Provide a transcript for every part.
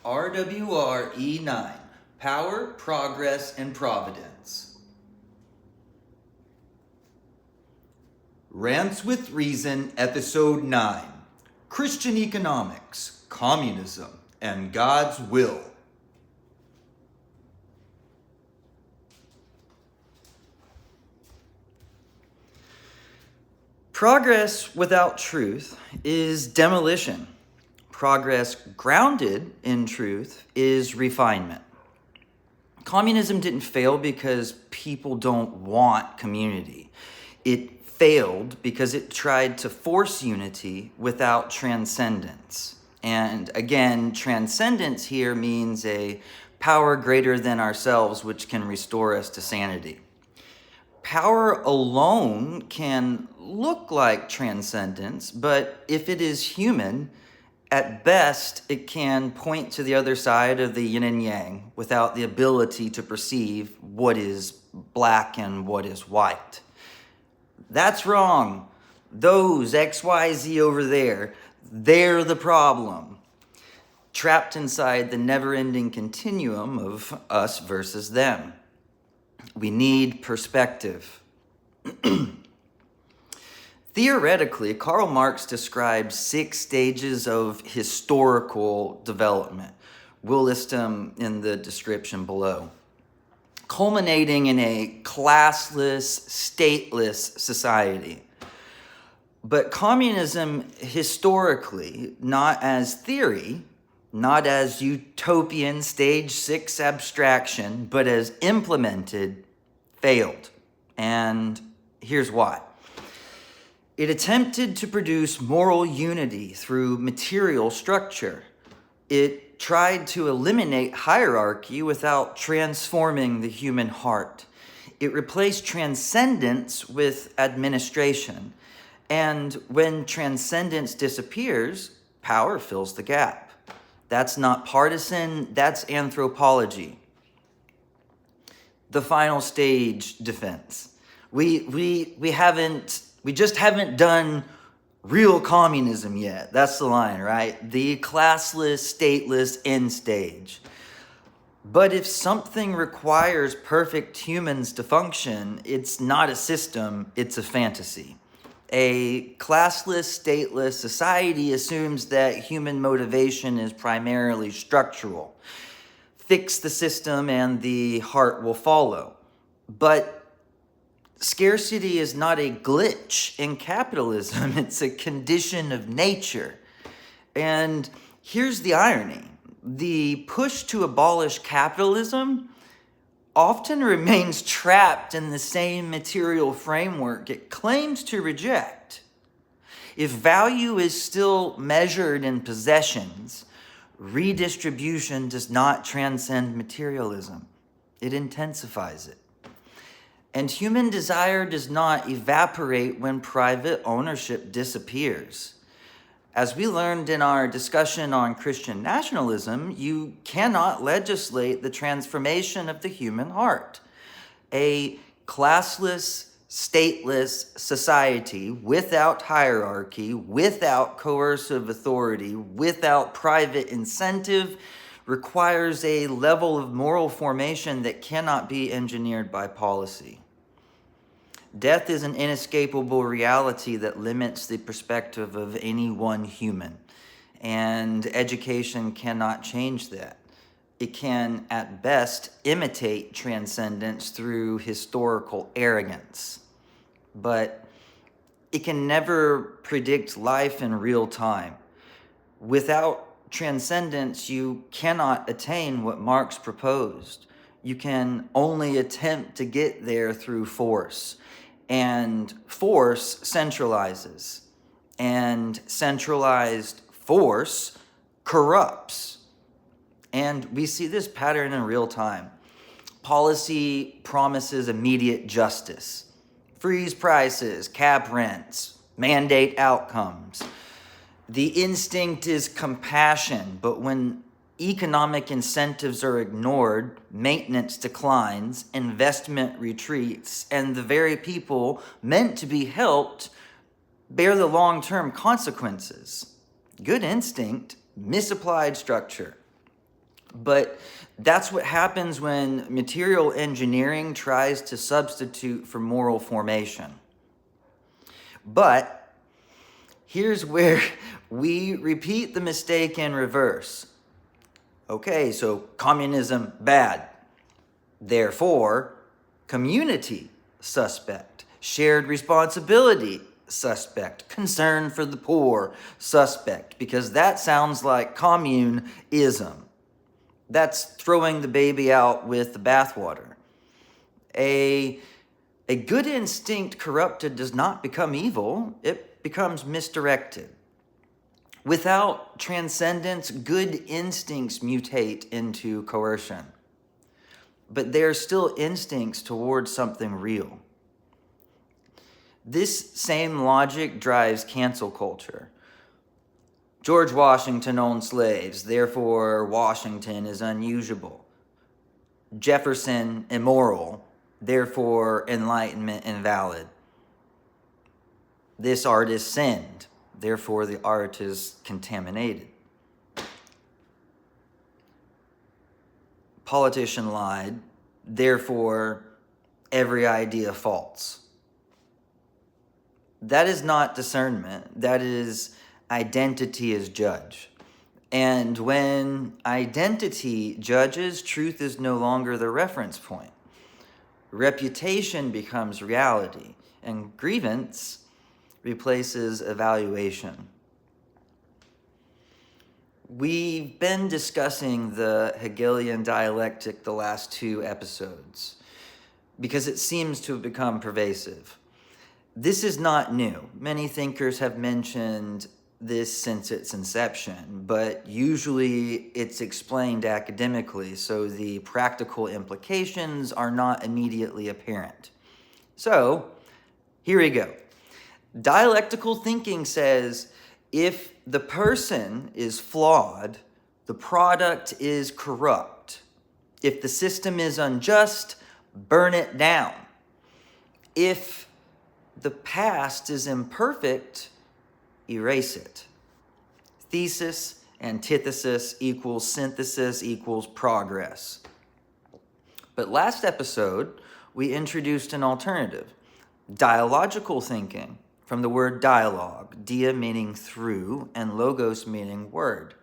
RWRE9, Power, Progress, and Providence. Rants with Reason, Episode 9, Christian Economics, Communism, and God's Will. Progress without truth is demolition. Progress grounded in truth is refinement. Communism didn't fail because people don't want community. It failed because it tried to force unity without transcendence. And again, transcendence here means a power greater than ourselves which can restore us to sanity. Power alone can look like transcendence, but if it is human, at best, it can point to the other side of the yin and yang without the ability to perceive what is black and what is white. That's wrong. Those XYZ over there, they're the problem. Trapped inside the never-ending continuum of us versus them. We need perspective. Theoretically, Karl Marx describes 6 stages of historical development. We'll list them in the description below. Culminating in a classless, stateless society. But communism historically, not as theory, not as utopian stage 6 abstraction, but as implemented, failed. And here's why. It attempted to produce moral unity through material structure. It tried to eliminate hierarchy without transforming the human heart. It replaced transcendence with administration. And when transcendence disappears, power fills the gap. That's not partisan, that's anthropology. The final stage, defense. We just haven't done real communism yet. That's the line, right? The classless, stateless end stage. But if something requires perfect humans to function, it's not a system, it's a fantasy. A classless, stateless society assumes that human motivation is primarily structural. Fix the system and the heart will follow. But scarcity is not a glitch in capitalism, it's a condition of nature. And here's the irony. The push to abolish capitalism often remains trapped in the same material framework it claims to reject. If value is still measured in possessions, redistribution does not transcend materialism. It intensifies it. And human desire does not evaporate when private ownership disappears. As we learned in our discussion on Christian nationalism, you cannot legislate the transformation of the human heart. A classless, stateless society without hierarchy, without coercive authority, without private incentive, requires a level of moral formation that cannot be engineered by policy. Death is an inescapable reality that limits the perspective of any one human, and education cannot change that. It can, at best, imitate transcendence through historical arrogance, but it can never predict life in real time. Without transcendence, you cannot attain what Marx proposed. You can only attempt to get there through force. And force centralizes, and centralized force corrupts. And we see this pattern in real time. Policy promises immediate justice, freeze prices, cap rents, mandate outcomes. The instinct is compassion, but when economic incentives are ignored, maintenance declines, investment retreats, and the very people meant to be helped bear the long-term consequences. Good instinct, misapplied structure. But that's what happens when material engineering tries to substitute for moral formation. But here's where we repeat the mistake in reverse. Okay, so communism, bad. Therefore, community, suspect. Shared responsibility, suspect. Concern for the poor, suspect. Because that sounds like communism. That's throwing the baby out with the bathwater. A good instinct corrupted does not become evil. It becomes misdirected. Without transcendence, good instincts mutate into coercion. But they are still instincts towards something real. This same logic drives cancel culture. George Washington owned slaves, therefore Washington is unusable. Jefferson immoral, therefore Enlightenment invalid. This artist sinned, therefore the art is contaminated. Politician lied, therefore every idea false. That is not discernment, that is identity as judge. And when identity judges, truth is no longer the reference point. Reputation becomes reality, and grievance replaces evaluation. We've been discussing the Hegelian dialectic the last 2 episodes because it seems to have become pervasive. This is not new. Many thinkers have mentioned this since its inception, but usually it's explained academically, so the practical implications are not immediately apparent. So, here we go. Dialectical thinking says if the person is flawed, the product is corrupt. If the system is unjust, burn it down. If the past is imperfect, erase it. Thesis, antithesis equals synthesis equals progress. But last episode, we introduced an alternative, dialogical thinking, from the word dialogue, dia meaning through and logos meaning word.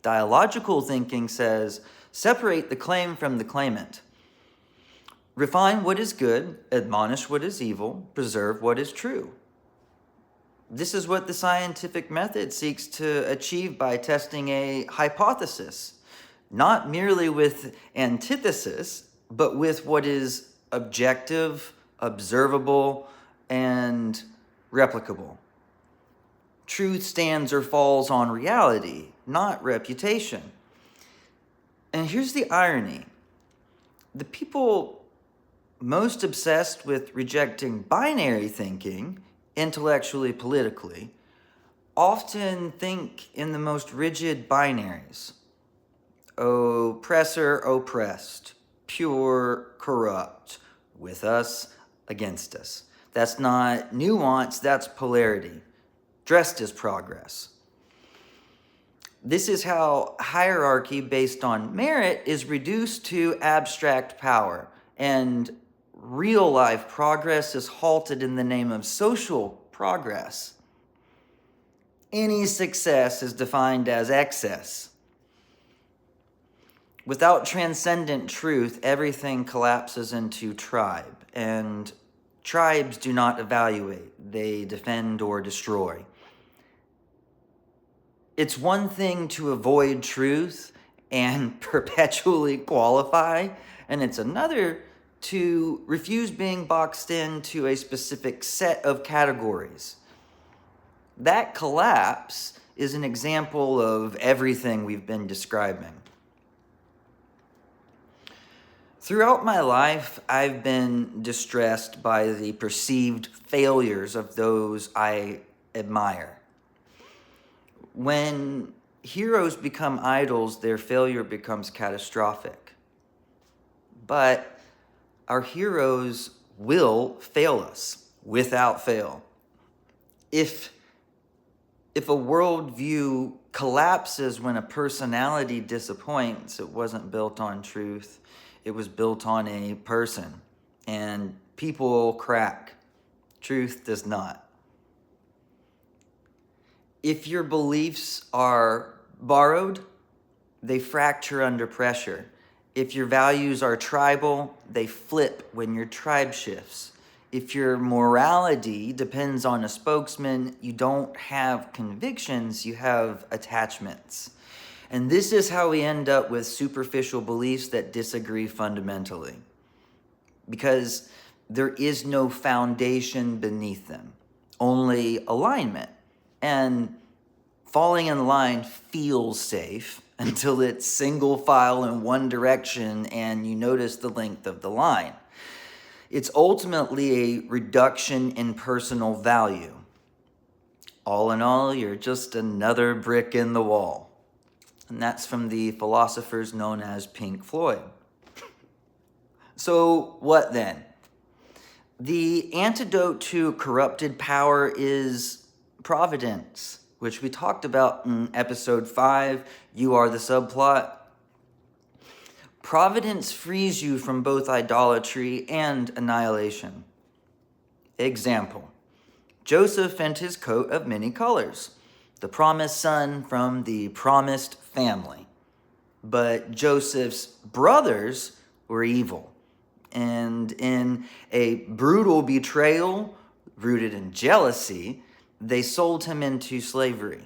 Dialogical thinking says, separate the claim from the claimant. Refine what is good, admonish what is evil, preserve what is true. This is what the scientific method seeks to achieve by testing a hypothesis, not merely with antithesis, but with what is objective, observable, and replicable. Truth stands or falls on reality, not reputation. And here's the irony. The people most obsessed with rejecting binary thinking, intellectually, politically, often think in the most rigid binaries. Oppressor, oppressed, pure, corrupt, with us, against us. That's not nuance, that's polarity, dressed as progress. This is how hierarchy based on merit is reduced to abstract power, and real life progress is halted in the name of social progress. Any success is defined as excess. Without transcendent truth, everything collapses into tribe, and tribes do not evaluate, they defend or destroy. It's one thing to avoid truth and perpetually qualify, and it's another to refuse being boxed into a specific set of categories. That collapse is an example of everything we've been describing. Throughout my life, I've been distressed by the perceived failures of those I admire. When heroes become idols, their failure becomes catastrophic. But our heroes will fail us without fail. If a worldview collapses when a personality disappoints. It wasn't built on truth. It was built on a person. And people crack. Truth does not. If your beliefs are borrowed, they fracture under pressure. If your values are tribal, they flip when your tribe shifts. If your morality depends on a spokesman, you don't have convictions, you have attachments. And this is how we end up with superficial beliefs that disagree fundamentally, because there is no foundation beneath them, only alignment. And falling in line feels safe until it's single file in one direction and you notice the length of the line. It's ultimately a reduction in personal value. All in all, you're just another brick in the wall. And that's from the philosophers known as Pink Floyd. So what then? The antidote to corrupted power is Providence, which we talked about in episode 5, You Are the Subplot. Providence frees you from both idolatry and annihilation. Example: Joseph and his coat of many colors, the promised son from the promised family. But Joseph's brothers were evil, and in a brutal betrayal rooted in jealousy, they sold him into slavery.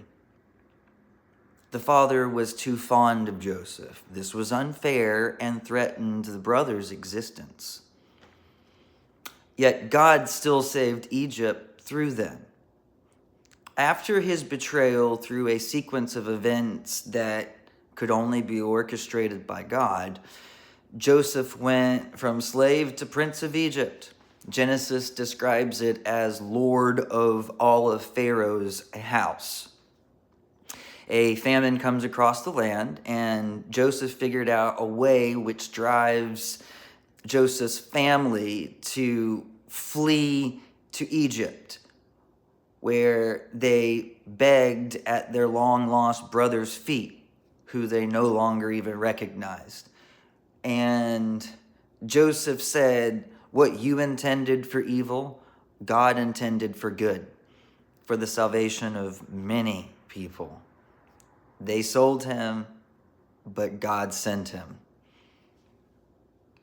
The father was too fond of Joseph. This was unfair and threatened the brothers' existence. Yet God still saved Egypt through them. After his betrayal, through a sequence of events that could only be orchestrated by God, Joseph went from slave to prince of Egypt. Genesis describes it as Lord of all of Pharaoh's house. A famine comes across the land, and Joseph figured out a way which drives Joseph's family to flee to Egypt, where they begged at their long-lost brother's feet, who they no longer even recognized. And Joseph said, "What you intended for evil, God intended for good, for the salvation of many people." They sold him, but God sent him.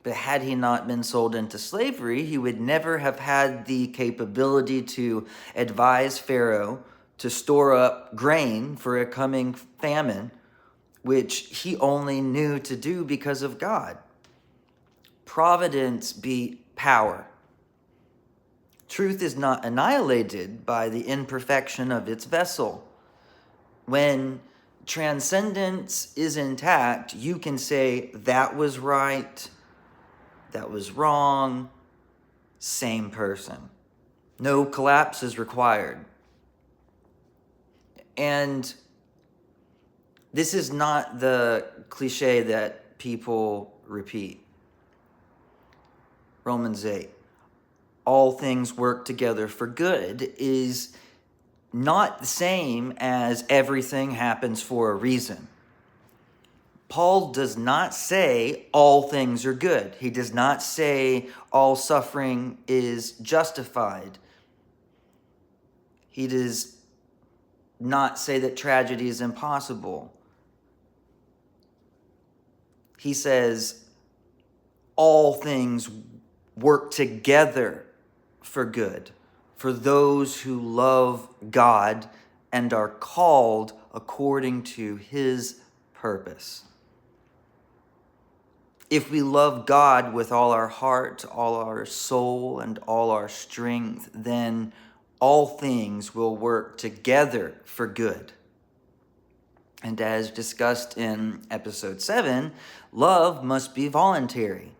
But had he not been sold into slavery, he would never have had the capability to advise Pharaoh to store up grain for a coming famine, which he only knew to do because of God. Providence beat power. Truth is not annihilated by the imperfection of its vessel. When transcendence is intact, you can say, that was right, that was wrong, same person. No collapse is required. And this is not the cliche that people repeat. Romans 8, all things work together for good, is not the same as everything happens for a reason. Paul does not say all things are good. He does not say all suffering is justified. He does not say that tragedy is impossible. He says all things work together for good, for those who love God and are called according to his purpose. If we love God with all our heart, all our soul, and all our strength, then all things will work together for good. And as discussed in episode 7, love must be voluntary.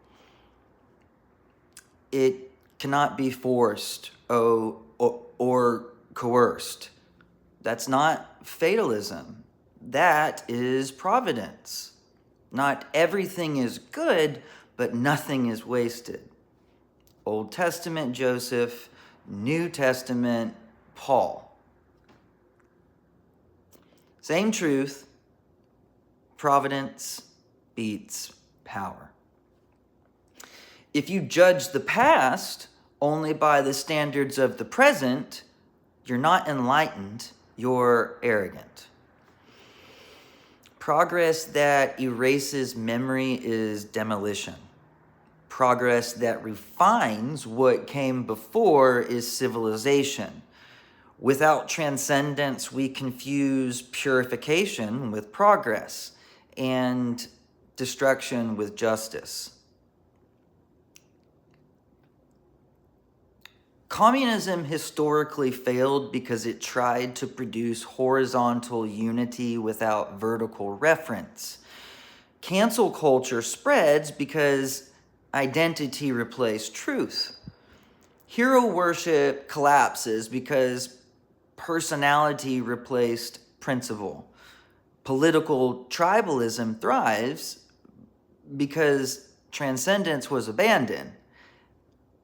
It cannot be forced or coerced. That's not fatalism. That is providence. Not everything is good, but nothing is wasted. Old Testament Joseph, New Testament Paul. Same truth, Providence beats power. If you judge the past only by the standards of the present, you're not enlightened, you're arrogant. Progress that erases memory is demolition. Progress that refines what came before is civilization. Without transcendence, we confuse purification with progress and destruction with justice. Communism historically failed because it tried to produce horizontal unity without vertical reference. Cancel culture spreads because identity replaced truth. Hero worship collapses because personality replaced principle. Political tribalism thrives because transcendence was abandoned.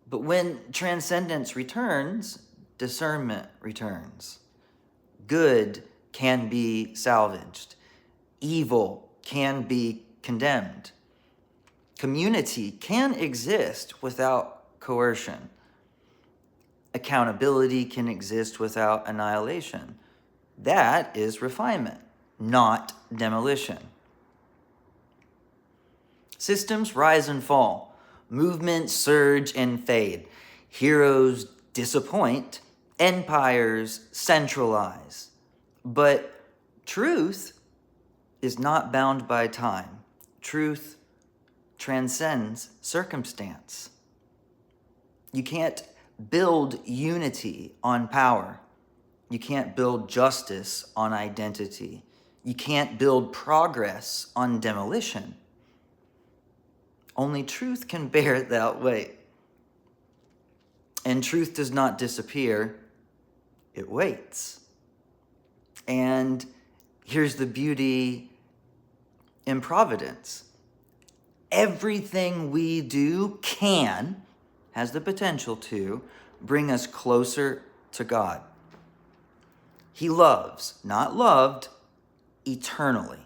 But when transcendence returns, discernment returns. Good can be salvaged. Evil can be condemned. Community can exist without coercion. Accountability can exist without annihilation. That is refinement, not demolition. Systems rise and fall. Movements surge and fade. Heroes disappoint. Empires centralize. But truth is not bound by time. Truth transcends circumstance. You can't build unity on power. You can't build justice on identity. You can't build progress on demolition. Only truth can bear that weight. And truth does not disappear, it waits. And here's the beauty in Providence. Everything we do has the potential to, bring us closer to God. He loves, not loved, eternally,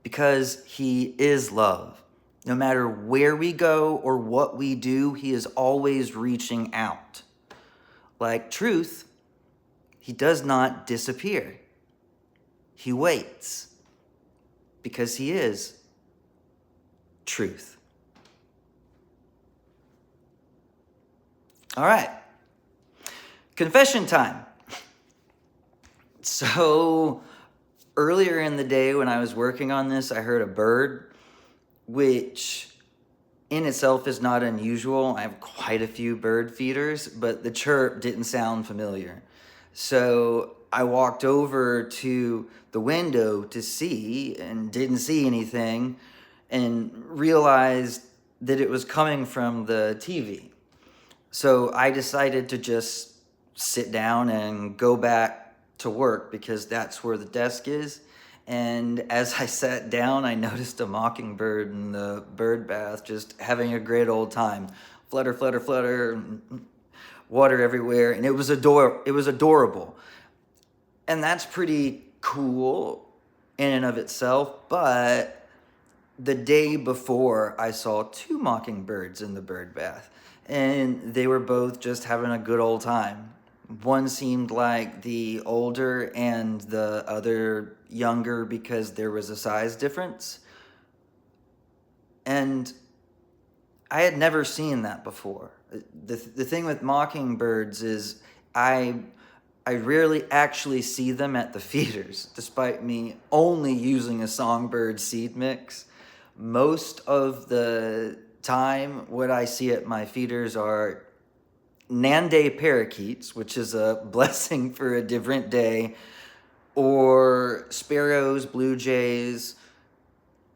because he is love. No matter where we go or what we do, he is always reaching out. Like truth, he does not disappear. He waits because he is truth. All right, confession time. So earlier in the day when I was working on this, I heard a bird, which in itself is not unusual. I have quite a few bird feeders, but the chirp didn't sound familiar. So I walked over to the window to see and didn't see anything and realized that it was coming from the TV. So I decided to just sit down and go back to work because that's where the desk is. And as I sat down, I noticed a mockingbird in the bird bath just having a great old time. Flutter, flutter, flutter, water everywhere. And it was adorable. And that's pretty cool in and of itself. But the day before, I saw two mockingbirds in the bird bath. And they were both just having a good old time. One seemed like the older and the other younger because there was a size difference. And I had never seen that before. The thing with mockingbirds is I rarely actually see them at the feeders, despite me only using a songbird seed mix. Most of the time, what I see at my feeders are Nande parakeets, which is a blessing for a different day, or sparrows, blue jays,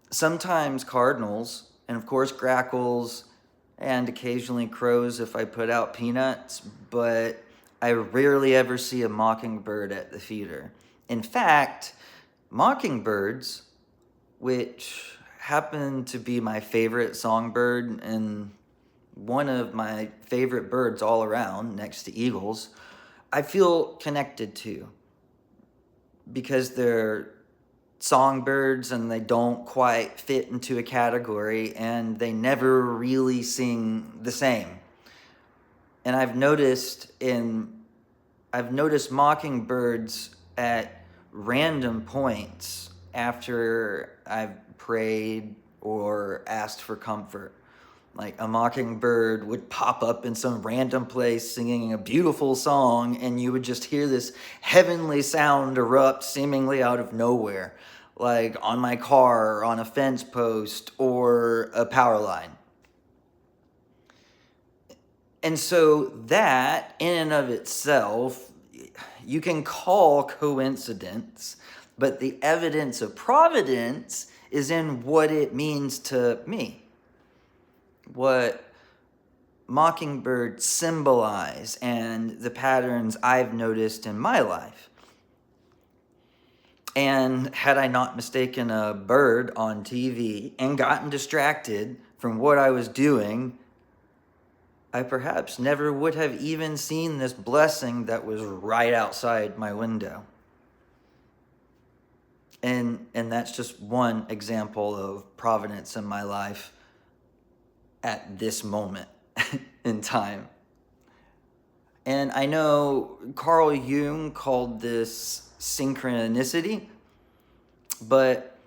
sometimes cardinals, and of course grackles, and occasionally crows if I put out peanuts, but I rarely ever see a mockingbird at the feeder. In fact, mockingbirds, which happen to be my favorite songbird and one of my favorite birds all around, next to eagles, I feel connected to because they're songbirds and they don't quite fit into a category and they never really sing the same. And I've noticed mockingbirds at random points after I've prayed or asked for comfort. Like a mockingbird would pop up in some random place singing a beautiful song, and you would just hear this heavenly sound erupt seemingly out of nowhere, like on my car, or on a fence post, or a power line. And so that, in and of itself, you can call coincidence, but the evidence of providence is in what it means to me. What mockingbirds symbolize and the patterns I've noticed in my life. And had I not mistaken a bird on TV and gotten distracted from what I was doing, I perhaps never would have even seen this blessing that was right outside my window. And that's just one example of providence in my life at this moment in time. And I know Carl Jung called this synchronicity, but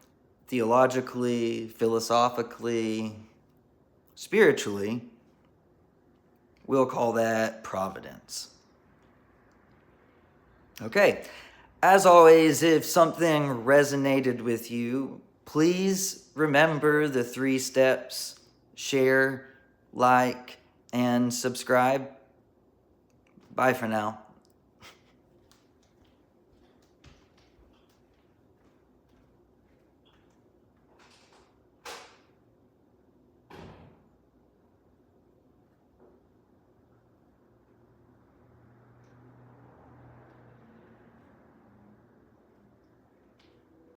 theologically, philosophically, spiritually, we'll call that providence. Okay, as always, if something resonated with you, please remember the 3 steps: share, like, and subscribe. Bye for now.